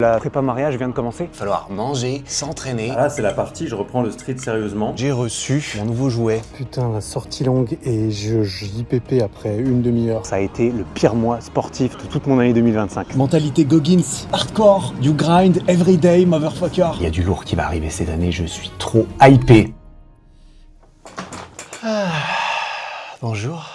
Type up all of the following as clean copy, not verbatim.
La prépa mariage vient de commencer. Il va falloir manger, s'entraîner. Ah là, c'est la partie, je reprends le street sérieusement. J'ai reçu mon nouveau jouet. Putain, la sortie longue et je JPP après une demi-heure. Ça a été le pire mois sportif de toute mon année 2025. Mentalité Goggins, hardcore, you grind everyday, motherfucker. Il y a du lourd qui va arriver cette année, je suis trop hypé. Bonjour.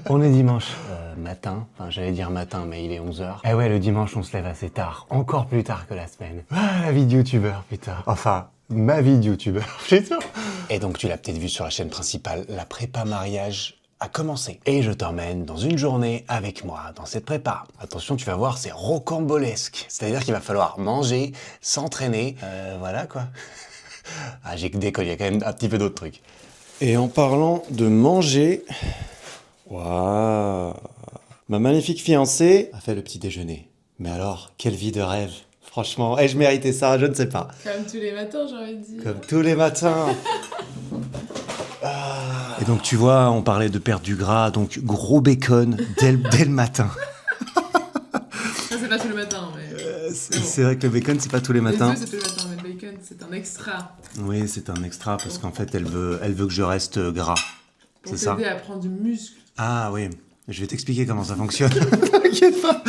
On est dimanche. Matin, enfin j'allais dire matin, mais il est 11h. Eh ouais, le dimanche on se lève assez tard, encore plus tard que la semaine. Ah, la vie de youtubeur, putain. Enfin, ma vie de youtubeur, putain. Et donc tu l'as peut-être vu sur la chaîne principale, la prépa mariage a commencé. Et je t'emmène dans une journée avec moi dans cette prépa. Attention, tu vas voir, c'est rocambolesque. C'est-à-dire qu'il va falloir manger, s'entraîner, voilà quoi. Ah, j'ai que déconne, il y a quand même un petit peu d'autres trucs. Et en parlant de manger... Waouh! Ma magnifique fiancée a fait le petit déjeuner. Mais alors, quelle vie de rêve! Franchement, je méritais ça, je ne sais pas. Comme tous les matins, j'ai envie de dire. Comme tous les matins. Et donc tu vois, on parlait de perdre du gras, donc gros bacon dès le matin. Ça, c'est pas tous les matins, mais... C'est vrai que le bacon, c'est pas tous les matins. Les œufs, c'est tous les matins, mais le bacon, c'est un extra. Oui, c'est un extra parce qu'en fait, elle veut que je reste gras. Pour C'est ça? t'aider à prendre du muscle. Ah oui, je vais t'expliquer comment ça fonctionne. T'inquiète pas.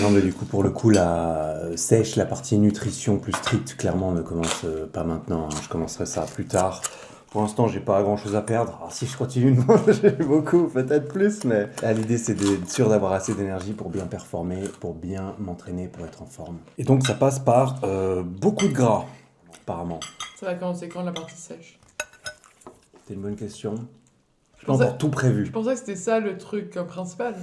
Non mais du coup, pour le coup, la sèche, la partie nutrition plus stricte, clairement, on ne commence pas maintenant. Je commencerai ça plus tard. Pour l'instant, j'ai pas grand chose à perdre. Alors si je continue de manger beaucoup, peut-être plus, mais l'idée c'est d'être sûr d'avoir assez d'énergie pour bien performer, pour bien m'entraîner, pour être en forme. Et donc ça passe par beaucoup de gras, apparemment. Ça va commencer quand, la partie sèche? C'est une bonne question. Je pensais- pas encore tout prévu. Je pensais que c'était ça le truc principal.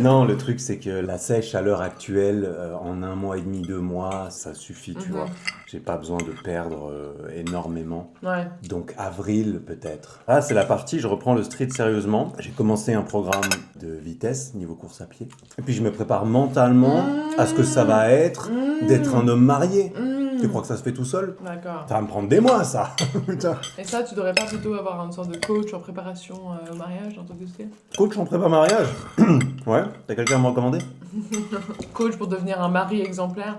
Non, le truc c'est que la sèche à l'heure actuelle, en 1 mois et demi, 2 mois, ça suffit, tu vois. J'ai pas besoin de perdre énormément. Ouais. Donc avril peut-être. Ah, c'est la partie, je reprends le street sérieusement. J'ai commencé un programme de vitesse, niveau course à pied. Et puis je me prépare mentalement à ce que ça va être d'être un homme marié. Tu crois que ça se fait tout seul? D'accord. Ça va me prendre des mois, ça. Putain. Et ça, tu devrais pas plutôt avoir une sorte de coach en préparation au mariage, un truc de style? Coach en prépa mariage. Ouais, t'as quelqu'un à me recommander? Coach pour devenir un mari exemplaire.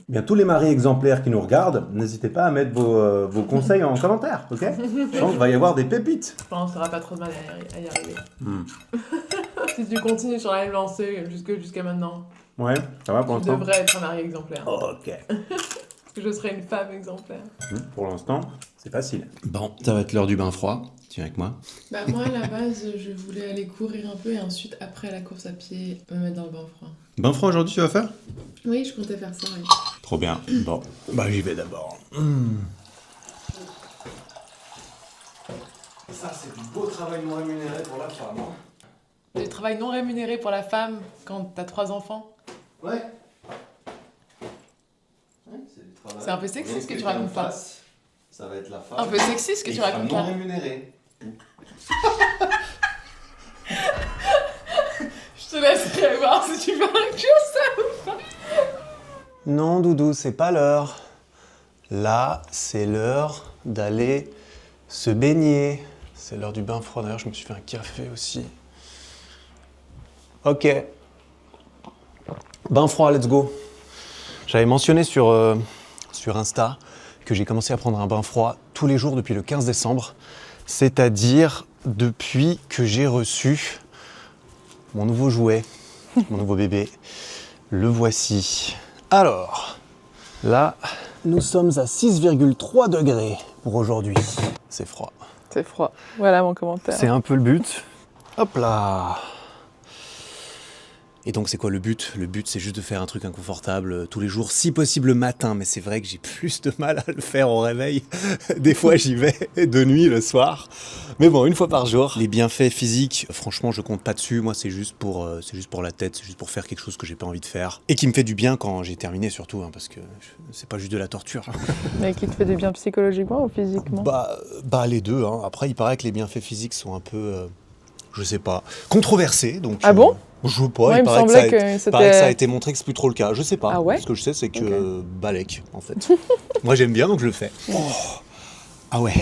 Bien, tous les maris exemplaires qui nous regardent, n'hésitez pas à mettre vos conseils en commentaire, ok? Je pense qu'il va y avoir des pépites. Je pense que ça aura pas trop de mal à y arriver. Si tu continues sur la même lancée jusqu'à maintenant, Ouais, ça va pour tu l'instant? devrais être un mari exemplaire. Ok. Parce que je serais une femme exemplaire. Pour l'instant, c'est facile. Bon, ça va être l'heure du bain froid. Tu viens avec moi? Bah moi à la base je voulais aller courir un peu et ensuite après la course à pied me mettre dans le bain froid. Bain froid aujourd'hui, tu vas faire? Oui je comptais faire ça oui. Trop bien. Bon, bah j'y vais d'abord. Ça, c'est du beau travail non rémunéré pour la femme. Du travail non rémunéré pour la femme quand t'as 3 enfants. Ouais. C'est un peu sexy ce que tu racontes là. Ça va être la femme. Un peu sexy ce que tu racontes là. rémunérée. Je te laisserai voir si tu veux inclure ça ou pas. Non Doudou, c'est pas l'heure. Là, c'est l'heure d'aller se baigner. C'est l'heure du bain froid, d'ailleurs je me suis fait un café aussi. Ok. Bain froid, let's go. J'avais mentionné sur Insta que j'ai commencé à prendre un bain froid tous les jours depuis le 15 décembre, c'est-à-dire depuis que j'ai reçu mon nouveau jouet, mon nouveau bébé. Le voici. Alors, là, nous sommes à 6,3 degrés pour aujourd'hui. C'est froid. C'est froid. Voilà mon commentaire. C'est un peu le but. Hop là. Et donc c'est quoi le but? Le but c'est juste de faire un truc inconfortable tous les jours, si possible le matin, mais c'est vrai que j'ai plus de mal à le faire au réveil. Des fois j'y vais de nuit le soir. Mais bon, 1 fois par jour. Les bienfaits physiques, franchement je compte pas dessus, moi c'est juste pour la tête, c'est juste pour faire quelque chose que j'ai pas envie de faire. Et qui me fait du bien quand j'ai terminé surtout, hein, parce que c'est pas juste de la torture. Mais qui te fait du bien psychologiquement ou physiquement? Bah les deux, hein. Après il paraît que les bienfaits physiques sont un peu, je sais pas, controversés. Donc, Ah bon? Je veux pas, Ouais, il il me paraît que semblait que il c'était- paraît que ça a été montré que c'est plus trop le cas. Je sais pas. Ah ouais? Ce que je sais, c'est que balèque, en fait. Moi, j'aime bien, donc je le fais. Oh. Ah ouais.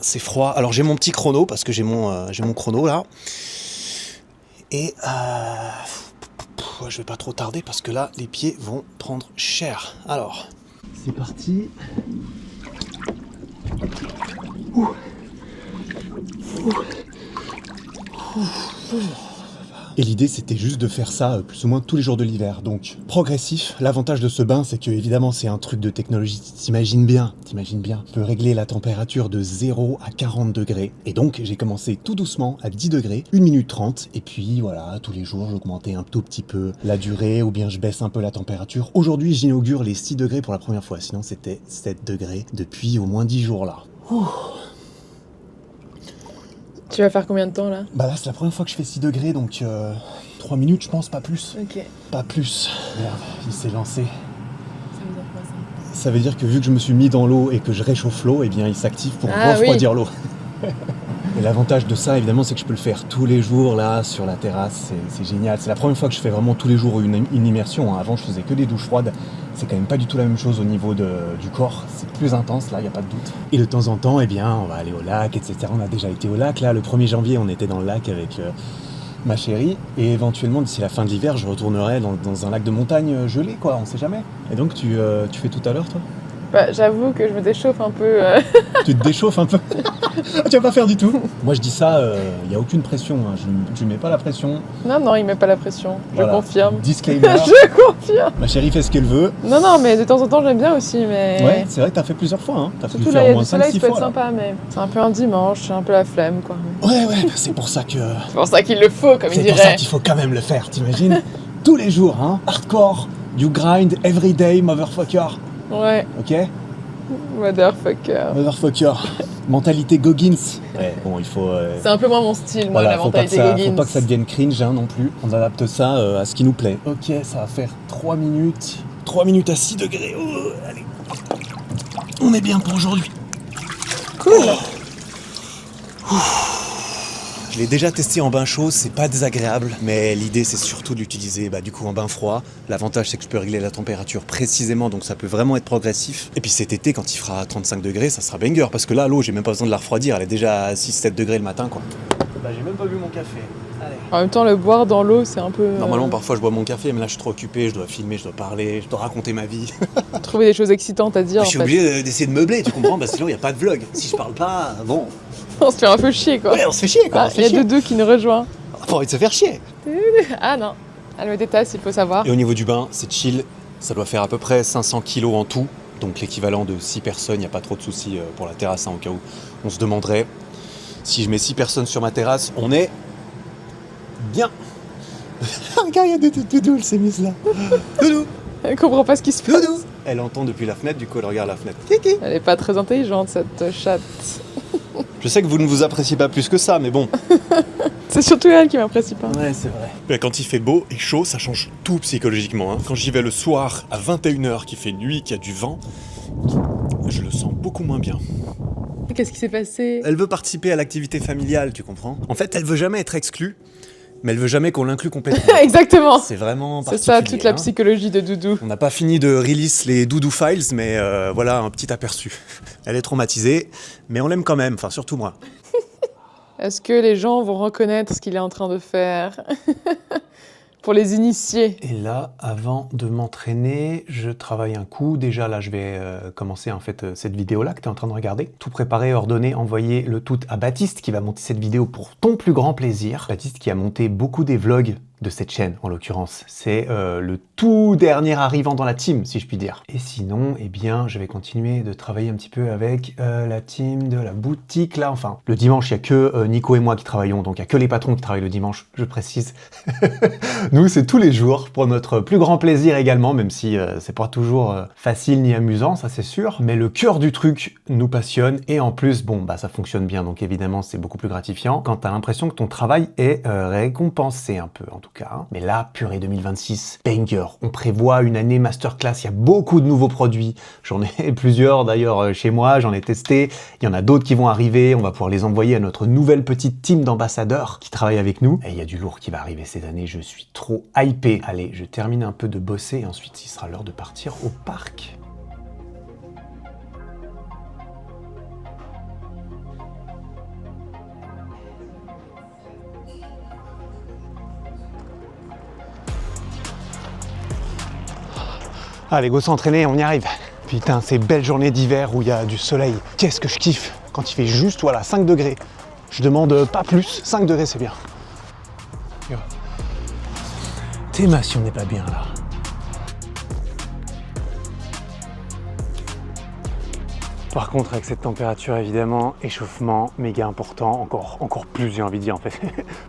C'est froid. Alors, j'ai mon petit chrono, parce que j'ai mon chrono, là. Et Je vais pas trop tarder parce que là, les pieds vont prendre cher. Alors, c'est parti. Et l'idée, c'était juste de faire ça plus ou moins tous les jours de l'hiver. Donc, progressif. L'avantage de ce bain, c'est que, évidemment, c'est un truc de technologie. T'imagines bien. On peut régler la température de 0 à 40 degrés. Et donc, j'ai commencé tout doucement à 10 degrés, 1 minute 30. Et puis, voilà, tous les jours, j'augmentais un tout petit peu la durée ou bien je baisse un peu la température. Aujourd'hui, j'inaugure les 6 degrés pour la première fois. Sinon, c'était 7 degrés depuis au moins 10 jours là. Tu vas faire combien de temps là? Bah là, c'est la première fois que je fais 6 degrés, donc 3 minutes, je pense, pas plus. Ok. Pas plus. Merde, il s'est lancé. Ça veut dire quoi ça? Ça veut dire que vu que je me suis mis dans l'eau et que je réchauffe l'eau, eh bien il s'active pour Ah, refroidir l'eau. Et l'avantage de ça, évidemment, c'est que je peux le faire tous les jours là sur la terrasse. C'est génial. C'est la première fois que je fais vraiment tous les jours une immersion. Hein. Avant, je faisais que des douches froides. C'est quand même pas du tout la même chose au niveau du corps. C'est plus intense là, il y a pas de doute. Et de temps en temps, eh bien, on va aller au lac, etc. On a déjà été au lac. Là, le 1er janvier, on était dans le lac avec ma chérie. Et éventuellement, d'ici la fin de l'hiver, je retournerai dans un lac de montagne gelé, quoi. On sait jamais. Et donc, tu fais tout à l'heure, toi? Bah, j'avoue que je me déchauffe un peu. Tu te déchauffes un peu. Tu vas pas faire du tout. Moi je dis ça, il n'y a aucune pression, hein. Je mets pas la pression. Non, il met pas la pression. Voilà. Je confirme. Disclaimer. Je confirme. Ma chérie fait ce qu'elle veut. Non, mais de temps en temps j'aime bien aussi, mais. Ouais, c'est vrai que t'as fait plusieurs fois, hein. T'as pu Surtout le là, il faire y au a moins du soleil, 5-6 ça peut être fois. Là. sympa, mais c'est un peu un dimanche, j'ai un peu la flemme, quoi. Ouais, c'est pour ça que. C'est pour ça qu'il le faut, comme il C'est pour ça dirait. qu'il faut quand même le faire, t'imagines? Tous les jours, hein. Hardcore, you grind every day, motherfucker. Ouais, Ok? motherfucker. Motherfucker. Mentalité Goggins. Ouais, bon, il faut. C'est un peu moins mon style, moi, Voilà, la mentalité faut Goggins. pas que ça devienne cringe hein, non plus. On adapte ça à ce qui nous plaît. Ok, ça va faire 3 minutes. 3 minutes à 6 degrés. Oh, allez. On est bien pour aujourd'hui. Cool. Je l'ai déjà testé en bain chaud, c'est pas désagréable, mais l'idée c'est surtout de l'utiliser du coup en bain froid. L'avantage c'est que je peux régler la température précisément, donc ça peut vraiment être progressif. Et puis cet été, quand il fera 35 degrés, ça sera banger, parce que là, l'eau, j'ai même pas besoin de la refroidir, elle est déjà à 6-7 degrés le matin, quoi. Bah j'ai même pas bu mon café. Allez. En même temps, le boire dans l'eau, c'est un peu. Normalement, parfois je bois mon café, mais là je suis trop occupé, je dois filmer, je dois parler, je dois raconter ma vie. Trouver des choses excitantes à dire. Je suis obligé d'essayer de meubler, tu comprends, parce que sinon il n'y a pas de vlog. Si je parle pas, bon. On se fait un peu chier, quoi. Ouais, on se fait chier, quoi. Ah, il y a Doudou qui nous rejoint. On a pas envie de se faire chier. Ah non, elle me détasse, il faut savoir. Et au niveau du bain, c'est chill. Ça doit faire à peu près 500 kilos en tout. Donc l'équivalent de 6 personnes, il n'y a pas trop de soucis pour la terrasse, hein, au cas où on se demanderait. Si je mets 6 personnes sur ma terrasse, on est bien. Regarde, il y a Doudou, elle s'est mise là. Doudou, Elle comprend pas ce qui se passe. Doudou. Elle entend depuis la fenêtre, du coup elle regarde la fenêtre. Elle est pas très intelligente, cette chatte. Je sais que vous ne vous appréciez pas plus que ça, mais bon. C'est surtout elle qui m'apprécie pas. Ouais, c'est vrai. Quand il fait beau et chaud, ça change tout psychologiquement. Hein. Quand j'y vais le soir à 21h, qu'il fait nuit, qu'il y a du vent, je le sens beaucoup moins bien. Qu'est-ce qui s'est passé? Elle veut participer à l'activité familiale, tu comprends? En fait, elle veut jamais être exclue, mais elle veut jamais qu'on l'inclue complètement. Exactement. C'est vraiment C'est particulier. ça, toute la hein. psychologie de Doudou. On n'a pas fini de release les Doudou Files, mais voilà un petit aperçu. Elle est traumatisée, mais on l'aime quand même, enfin surtout moi. Est-ce que les gens vont reconnaître ce qu'il est en train de faire? Pour les initiés. Et là, avant de m'entraîner, je travaille un coup. Déjà, là, je vais commencer en fait cette vidéo-là que tu es en train de regarder. Tout préparer, ordonner, envoyer le tout à Baptiste qui va monter cette vidéo pour ton plus grand plaisir. Baptiste qui a monté beaucoup des vlogs de cette chaîne, en l'occurrence. C'est le tout dernier arrivant dans la team, si je puis dire. Et sinon, eh bien, je vais continuer de travailler un petit peu avec la team de la boutique, là. Enfin, le dimanche, il n'y a que Nico et moi qui travaillons, donc il n'y a que les patrons qui travaillent le dimanche, je précise. Nous, c'est tous les jours, pour notre plus grand plaisir également, même si c'est pas toujours facile ni amusant, ça c'est sûr. Mais le cœur du truc nous passionne, et en plus, bon, bah ça fonctionne bien, donc évidemment, c'est beaucoup plus gratifiant quand t'as l'impression que ton travail est récompensé un peu, en tout cas. Hein. Mais là, purée 2026, banger. On prévoit une année masterclass, il y a beaucoup de nouveaux produits. J'en ai plusieurs d'ailleurs chez moi, j'en ai testé. Il y en a d'autres qui vont arriver, on va pouvoir les envoyer à notre nouvelle petite team d'ambassadeurs qui travaillent avec nous. Et il y a du lourd qui va arriver cette année, je suis trop hypé. Allez, je termine un peu de bosser et ensuite il sera l'heure de partir au parc. Allez, go s'entraîner, on y arrive. Putain, ces belles journées d'hiver où il y a du soleil, qu'est-ce que je kiffe quand il fait juste, voilà, 5 degrés. Je demande pas plus, 5 degrés c'est bien. Yo. Théma si on n'est pas bien là. Par contre, avec cette température, évidemment, échauffement méga important, encore plus, j'ai envie de dire en fait.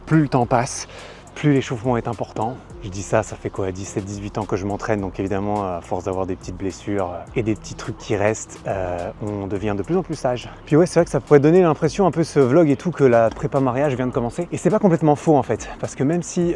Plus le temps passe, plus l'échauffement est important. Je dis ça, ça fait quoi, 17-18 ans que je m'entraîne, donc évidemment, à force d'avoir des petites blessures et des petits trucs qui restent, on devient de plus en plus sage. Puis ouais, c'est vrai que ça pourrait donner l'impression, un peu ce vlog et tout, que la prépa mariage vient de commencer. Et c'est pas complètement faux en fait, parce que même si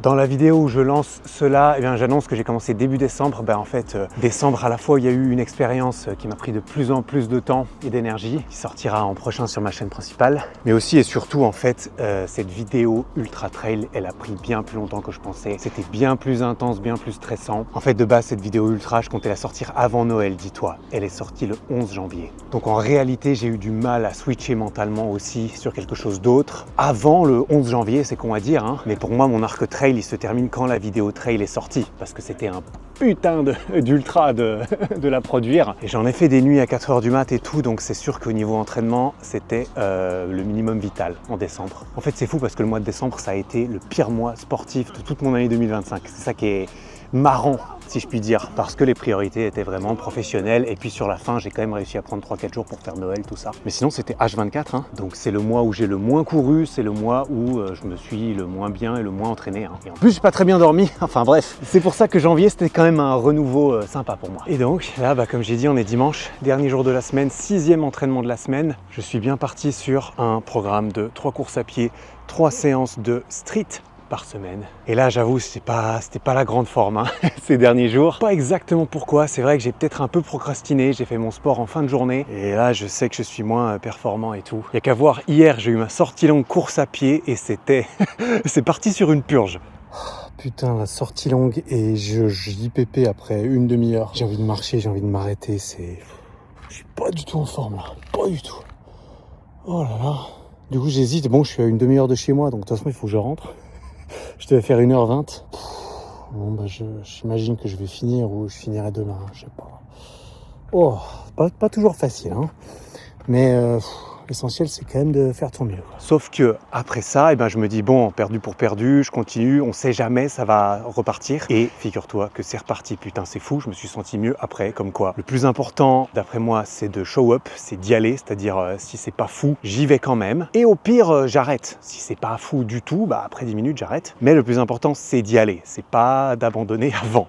dans la vidéo où je lance cela, eh bien, j'annonce que j'ai commencé début décembre, ben en fait, décembre à la fois, il y a eu une expérience qui m'a pris de plus en plus de temps et d'énergie, qui sortira en prochain sur ma chaîne principale, mais aussi et surtout en fait, cette vidéo ultra trail, elle a pris bien plus longtemps que je pensais. C'était bien plus intense, bien plus stressant. En fait, de base, cette vidéo ultra, je comptais la sortir avant Noël, dis-toi. Elle est sortie le 11 janvier. Donc en réalité, j'ai eu du mal à switcher mentalement aussi sur quelque chose d'autre. Avant le 11 janvier, c'est con à dire, hein, mais pour moi, mon arc trail, il se termine quand la vidéo trail est sortie. Parce que c'était un putain d'ultra de la produire. Et j'en ai fait des nuits à 4 h du mat et tout, donc c'est sûr qu'au niveau entraînement, c'était le minimum vital en décembre. En fait, c'est fou parce que le mois de décembre, ça a été le pire mois sportif de toute mon année 2025. C'est ça qui est marrant, si je puis dire, parce que les priorités étaient vraiment professionnelles. Et puis sur la fin, j'ai quand même réussi à prendre 3-4 jours pour faire Noël, tout ça. Mais sinon, c'était H24, hein. Donc c'est le mois où j'ai le moins couru, c'est le mois où je me suis le moins bien et le moins entraîné, hein. Et en plus, j'ai pas très bien dormi. Enfin bref, c'est pour ça que janvier, c'était quand même un renouveau sympa pour moi. Et donc là, bah, comme j'ai dit, on est dimanche, dernier jour de la semaine, 6e entraînement de la semaine. Je suis bien parti sur un programme de 3 courses à pied, 3 séances de street par semaine. Et là, j'avoue, c'était pas la grande forme, hein, ces derniers jours. Pas exactement pourquoi, c'est vrai que j'ai peut-être un peu procrastiné, j'ai fait mon sport en fin de journée, et là, je sais que je suis moins performant et tout. Il y a qu'à voir, hier, j'ai eu ma sortie longue course à pied, et c'était... c'est parti sur une purge. Putain, la sortie longue et JPP après une demi-heure. J'ai envie de marcher, j'ai envie de m'arrêter, c'est... Je suis pas du tout en forme là, pas du tout. Oh là là. Du coup, j'hésite. Bon, je suis à une demi-heure de chez moi, donc de toute façon, il faut que je rentre. Je devais faire 1h20. Bon, bah, j'imagine que je vais finir ou je finirai demain, je sais pas. Oh, pas toujours facile, hein. Mais l'essentiel, c'est quand même de faire ton mieux, quoi. Sauf que après ça, eh ben, je me dis, bon, perdu pour perdu, je continue, on sait jamais, ça va repartir. Et figure-toi que c'est reparti, putain, c'est fou, je me suis senti mieux après, comme quoi. Le plus important, d'après moi, c'est de show up, c'est d'y aller, c'est-à-dire si c'est pas fou, j'y vais quand même. Et au pire, j'arrête. Si c'est pas fou du tout, bah après 10 minutes, j'arrête. Mais le plus important, c'est d'y aller, c'est pas d'abandonner avant.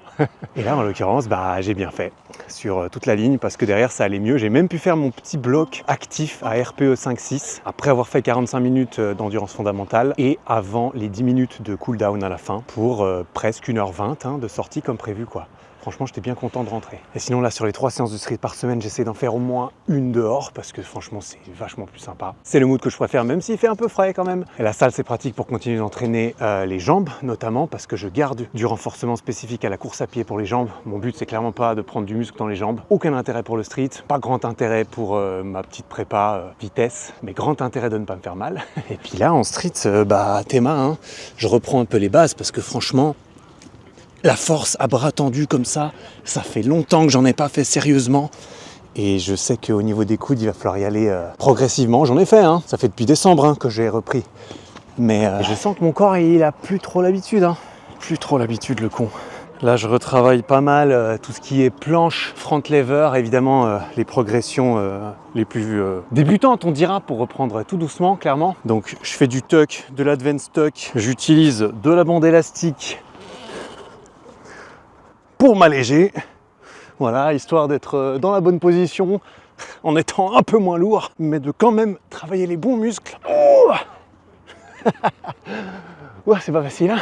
Et là, en l'occurrence, bah j'ai bien fait sur toute la ligne parce que derrière, ça allait mieux. J'ai même pu faire mon petit bloc actif à RPE 5-6 après avoir fait 45 minutes d'endurance fondamentale et avant les 10 minutes de cool-down à la fin pour presque 1h20 hein, de sortie comme prévu, quoi. Franchement, j'étais bien content de rentrer. Et sinon, là, sur les 3 séances de street par semaine, j'essaie d'en faire au moins une dehors parce que franchement, c'est vachement plus sympa. C'est le mood que je préfère, même s'il fait un peu frais quand même. Et la salle, c'est pratique pour continuer d'entraîner les jambes, notamment parce que je garde du renforcement spécifique à la course à pied pour les jambes. Mon but, c'est clairement pas de prendre du muscle dans les jambes. Aucun intérêt pour le street, pas grand intérêt pour ma petite prépa vitesse, mais grand intérêt de ne pas me faire mal. Et puis là, en street, bah, Théma, hein, je reprends un peu les bases parce que franchement, la force à bras tendus comme ça fait longtemps que j'en ai pas fait sérieusement. Et je sais qu'au niveau des coudes, il va falloir y aller progressivement. J'en ai fait, hein. Ça fait depuis décembre hein, que j'ai repris. Mais je sens que mon corps, il a plus trop l'habitude. Hein. Plus trop l'habitude, le con. Là, je retravaille pas mal tout ce qui est planche, front lever, évidemment les progressions les plus débutantes, on dira, pour reprendre tout doucement, clairement. Donc, je fais du tuck, de l'advance tuck. J'utilise de la bande élastique pour m'alléger, voilà, histoire d'être dans la bonne position, en étant un peu moins lourd, mais de quand même travailler les bons muscles. Oh ouais, c'est pas facile, hein.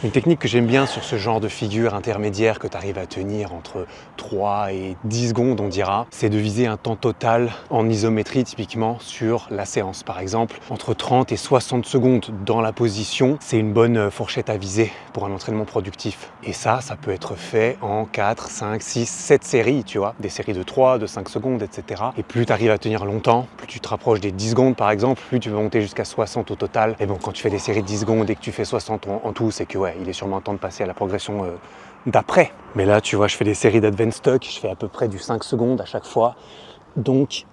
Une technique que j'aime bien sur ce genre de figure intermédiaire que tu arrives à tenir entre 3 et 10 secondes, on dira, c'est de viser un temps total en isométrie typiquement sur la séance. Par exemple, entre 30 et 60 secondes dans la position, c'est une bonne fourchette à viser pour un entraînement productif. Et ça peut être fait en 4, 5, 6, 7 séries, tu vois, des séries de 3, de 5 secondes, etc. Et plus tu arrives à tenir longtemps, plus tu te rapproches des 10 secondes par exemple, plus tu peux monter jusqu'à 60 au total. Et bon, quand tu fais des séries de 10 secondes et que tu fais 60 en tout, c'est que ouais, il est sûrement temps de passer à la progression d'après. Mais là, tu vois, je fais des séries d'advance stock, je fais à peu près du 5 secondes à chaque fois. Donc,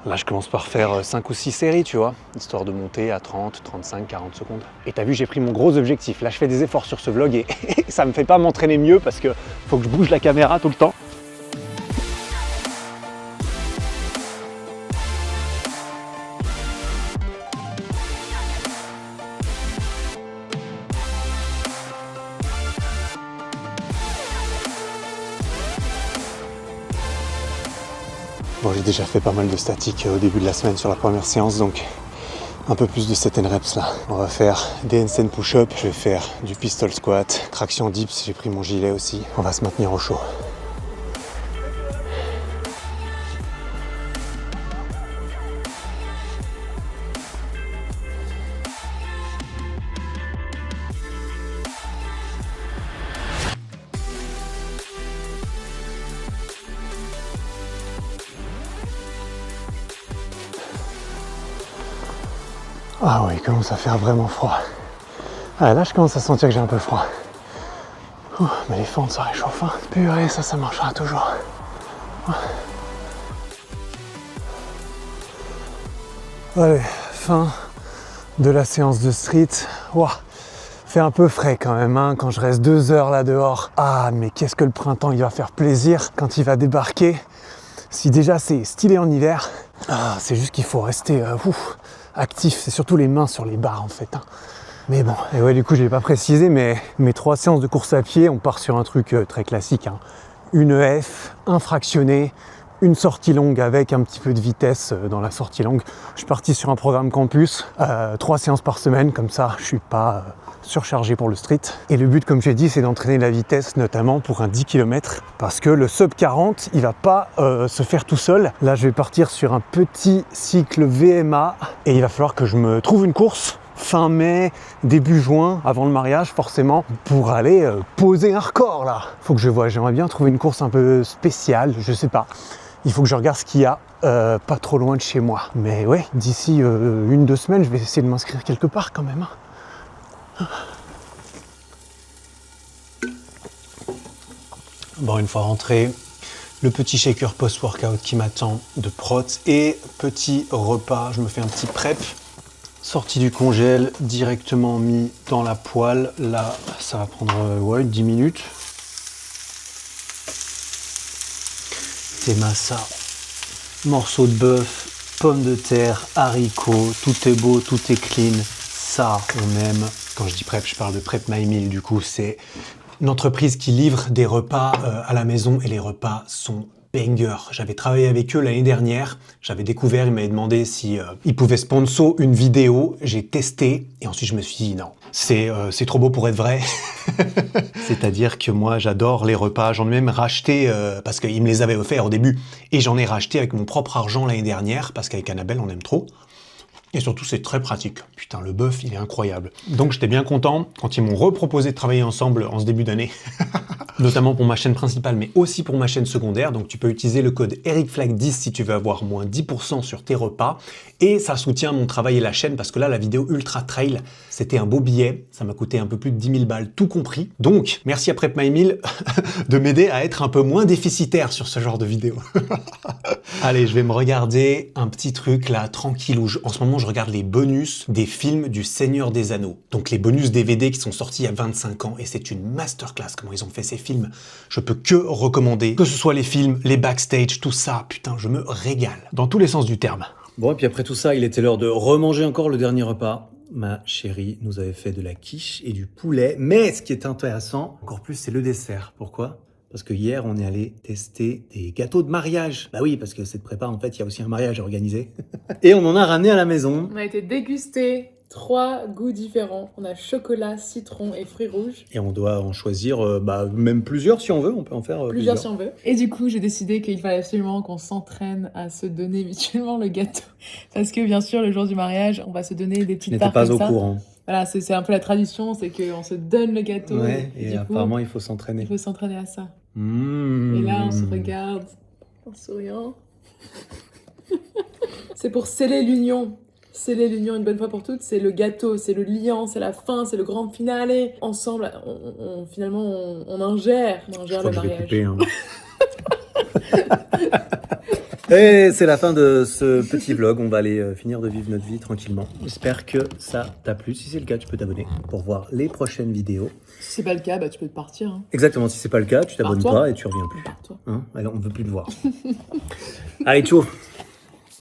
là, je commence par faire 5 ou 6 séries, tu vois, histoire de monter à 30, 35, 40 secondes. Et t'as vu, j'ai pris mon gros objectif. Là, je fais des efforts sur ce vlog et ça me fait pas m'entraîner mieux parce que faut que je bouge la caméra tout le temps. Bon, j'ai déjà fait pas mal de statique au début de la semaine sur la première séance, donc un peu plus de 7 reps là. On va faire des handstand push-up, je vais faire du pistol squat, traction dips, j'ai pris mon gilet aussi. On va se maintenir au chaud. Ah oui, il commence à faire vraiment froid. Ah, là, je commence à sentir que j'ai un peu froid. Ouh, mais les fentes, ça réchauffe. Hein. Purée, ça marchera toujours. Allez, fin de la séance de street. Ouah, fait un peu frais quand même, hein, quand je reste 2 heures là dehors. Ah, mais qu'est-ce que le printemps, il va faire plaisir quand il va débarquer. Si déjà c'est stylé en hiver, c'est juste qu'il faut rester actif. C'est surtout les mains sur les barres en fait. Hein. Mais bon, et ouais, du coup, je l'ai pas précisé, mais mes 3 séances de course à pied, on part sur un truc très classique. Hein. Une F, un fractionné, une sortie longue avec un petit peu de vitesse dans la sortie longue. Je suis parti sur un programme campus, 3 séances par semaine, comme ça je suis pas surchargé pour le street. Et le but, comme j'ai dit, c'est d'entraîner la vitesse, notamment pour un 10 km, parce que le sub 40, il va pas se faire tout seul. Là, je vais partir sur un petit cycle VMA, et il va falloir que je me trouve une course fin mai, début juin, avant le mariage forcément, pour aller poser un record là. Faut que je vois, j'aimerais bien trouver une course un peu spéciale, je sais pas. Il faut que je regarde ce qu'il y a pas trop loin de chez moi. Mais ouais, d'ici 1-2 semaines, je vais essayer de m'inscrire quelque part quand même. Bon, une fois rentré, le petit shaker post-workout qui m'attend de prot et petit repas, je me fais un petit prep. Sorti du congèle, directement mis dans la poêle. Là, ça va prendre 10 minutes. Des massas, morceaux de bœuf, pommes de terre, haricots, tout est beau, tout est clean. Ça, on aime. Quand je dis prep, je parle de Prep My Meal. Du coup, c'est une entreprise qui livre des repas à la maison et les repas sont banger. J'avais travaillé avec eux l'année dernière, j'avais découvert, ils m'avaient demandé si ils pouvaient sponsor une vidéo, j'ai testé et ensuite je me suis dit non, c'est trop beau pour être vrai. C'est-à-dire que moi j'adore les repas, j'en ai même racheté parce qu'ils me les avaient offerts au début et j'en ai racheté avec mon propre argent l'année dernière parce qu'avec Annabelle on aime trop. Et surtout, c'est très pratique. Putain, le bœuf, il est incroyable. Donc, j'étais bien content quand ils m'ont reproposé de travailler ensemble en ce début d'année. Notamment pour ma chaîne principale, mais aussi pour ma chaîne secondaire. Donc, tu peux utiliser le code EricFlag10 si tu veux avoir moins 10% sur tes repas. Et ça soutient mon travail et la chaîne parce que là, la vidéo Ultra Trail, c'était un beau billet. Ça m'a coûté un peu plus de 10 000 balles, tout compris. Donc, merci à Prep My Meal de m'aider à être un peu moins déficitaire sur ce genre de vidéo. Allez, je vais me regarder un petit truc là, tranquille, où en ce moment, je regarde les bonus des films du Seigneur des Anneaux. Donc les bonus DVD qui sont sortis il y a 25 ans et c'est une masterclass comment ils ont fait ces films. Je peux que recommander, que ce soit les films, les backstage, tout ça, putain, je me régale. Dans tous les sens du terme. Bon, et puis après tout ça, il était l'heure de remanger encore le dernier repas. Ma chérie nous avait fait de la quiche et du poulet. Mais ce qui est intéressant, encore plus, c'est le dessert. Pourquoi ? Parce que hier, on est allé tester des gâteaux de mariage. Bah oui, parce que cette prépa, en fait, il y a aussi un mariage organisé. Et on en a ramené à la maison. On a été déguster 3 goûts différents. On a chocolat, citron et fruits rouges. Et on doit en choisir même plusieurs si on veut. On peut en faire Plusieurs si on veut. Et du coup, j'ai décidé qu'il fallait absolument qu'on s'entraîne à se donner mutuellement le gâteau. Parce que bien sûr, le jour du mariage, on va se donner des petites parts comme ça. Je n'étais pas au courant. Voilà, c'est un peu la tradition, c'est qu'on se donne le gâteau. Ouais, et du apparemment, coup, il faut s'entraîner. il faut s'entraîner à ça. Mmh. Et là, on se regarde en souriant. C'est pour sceller l'union. sceller l'union une bonne fois pour toutes, c'est le gâteau, c'est le liant, c'est la fin, c'est le grand finale. Ensemble, finalement, on ingère le mariage. Et c'est la fin de ce petit vlog. On va aller finir de vivre notre vie tranquillement. J'espère que ça t'a plu. Si c'est le cas, tu peux t'abonner pour voir les prochaines vidéos. Si c'est pas le cas, bah tu peux partir. Hein. Exactement, si c'est pas le cas, tu t'abonnes Pars-toi. pas et tu reviens plus. Pars-toi. Hein? Alors, on veut plus te voir. Allez, ciao.